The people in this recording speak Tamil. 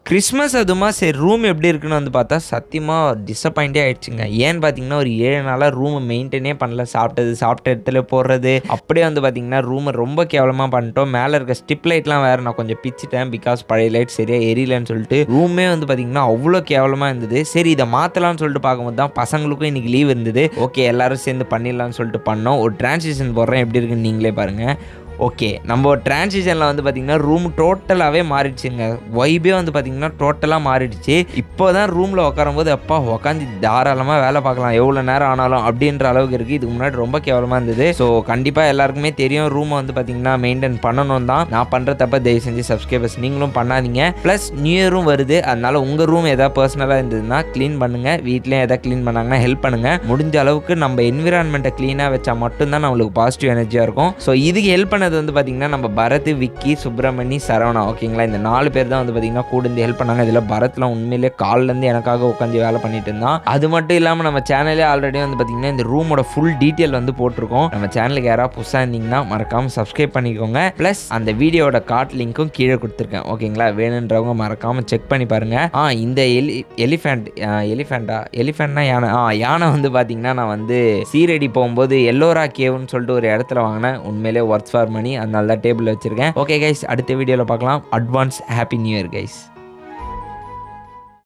கிறிஸ்மஸ் அதுமா சரி ரூம் எப்படி இருக்குன்னு வந்து பார்த்தா சத்தியமாக டிசப்பாயிண்டே ஆகிடுச்சுங்க. ஏன்னு பார்த்தீங்கன்னா ஒரு 7 நாளாக ரூமை மெயின்டைனே பண்ணல. சாப்பிட்ட இடத்துல போடுறது அப்படியே வந்து பார்த்தீங்கன்னா ரூமை ரொம்ப கேவலமாக பண்ணிட்டோம். மேலே இருக்க ஸ்டிப் லைட்லாம் வேறு நான் கொஞ்சம் பிச்சுட்டேன். பிகாஸ் பழைய லைட் சரியாக எரியலன்னு சொல்லிட்டு ரூமே வந்து பார்த்தீங்கன்னா அவ்வளோ கேவலமாக இருந்தது. சரி இதை மாற்றலாம்னு சொல்லிட்டு பார்க்கும்போது தான் பசங்களுக்கும் இன்றைக்கி லீவ் இருந்தது. ஓகே எல்லோரும் சேர்ந்து பண்ணிடலாம்னு சொல்லிட்டு பண்ணோம். ஒரு டிரான்சிஷன் போடுறேன் எப்படி இருக்குன்னு நீங்களே பாருங்கள். ஓகே நம்ம ட்ரான்சிஷனில் வந்து பார்த்திங்கன்னா ரூம் டோட்டலாகவே மாறிடுச்சுங்க. வைபே வந்து பார்த்திங்கன்னா டோட்டலாக மாறிடுச்சு. இப்போ தான் ரூமில் உட்காரும்போது அப்பா உட்காந்து தாராளமாக வேலை பார்க்கலாம் எவ்வளோ நேரம் ஆனாலும் அப்படின்ற அளவுக்கு இருக்குது. இதுக்கு முன்னாடி ரொம்ப கேவலமாக இருந்தது. ஸோ கண்டிப்பாக எல்லாருக்குமே தெரியும் ரூமை வந்து பார்த்திங்கன்னா மெயின்டைன் பண்ணணும் தான். நான் பண்ணுற தப்ப தயவு செஞ்சு சப்ஸ்கிரைபர்ஸ் நீங்களும் பண்ணாதீங்க. ப்ளஸ் நியூ இயரும் வருது. அதனால் உங்கள் ரூம் எதாவது பர்சனலாக இருந்ததுன்னா க்ளீன் பண்ணுங்கள். வீட்லேயும் எதாவது க்ளீன் பண்ணாங்கன்னா ஹெல்ப் பண்ணுங்கள். முடிஞ்ச அளவுக்கு நம்ம என்விரான்மெண்ட்டை க்ளீனாக வச்சா மட்டும்தான் நம்மளுக்கு பாசிட்டிவ் எனர்ஜியாக இருக்கும். ஸோ இதுக்கு ஹெல்ப் பண்ண வந்து பார்த்தீங்கன்னா நம்ம பரத், விக்கி, சுப்பிரமணி, சரவணா ஓகேங்களா. இந்த 4 பேர் தான் வந்து பார்த்தீங்கன்னா கூட இருந்து ஹெல்ப் பண்ணாங்க. இதில் பரத்லாம் உண்மையிலே காலிலேருந்து எனக்காக உட்காந்து வேலை பண்ணிட்டு இருந்தான். அது மட்டும் இல்லாமல் நம்ம சேனலே ஆல்ரெடி வந்து பார்த்தீங்கன்னா இந்த ரூமோட ஃபுல் டீட்டெயில் வந்து போட்டிருக்கோம். நம்ம சேனலுக்கு யாராவது புதுசாக இருந்தீங்கன்னா மறக்காமல் சப்ஸ்கிரைப் பண்ணிக்கோங்க. ப்ளஸ் அந்த வீடியோட கார்ட் லிங்க்கும் கீழே கொடுத்துருக்கேன் ஓகேங்களா. வேணுன்றவங்க மறக்காமல் செக் பண்ணி பாருங்க. இந்த எலிஃபெண்ட்னா யானை வந்து பார்த்தீங்கன்னா நான் வந்து சீரடி போகும்போது எல்லோரா கேவ்னு சொல்லிட்டு ஒரு இடத்துல வாங்கினேன். உண்மையிலே ஒர்த் ஃபார் மணி. அதனால தான் டேபிள் வச்சிருக்கேன். ஓகே கைஸ் அடுத்த வீடியோவில் பார்க்கலாம். Advance happy new year guys.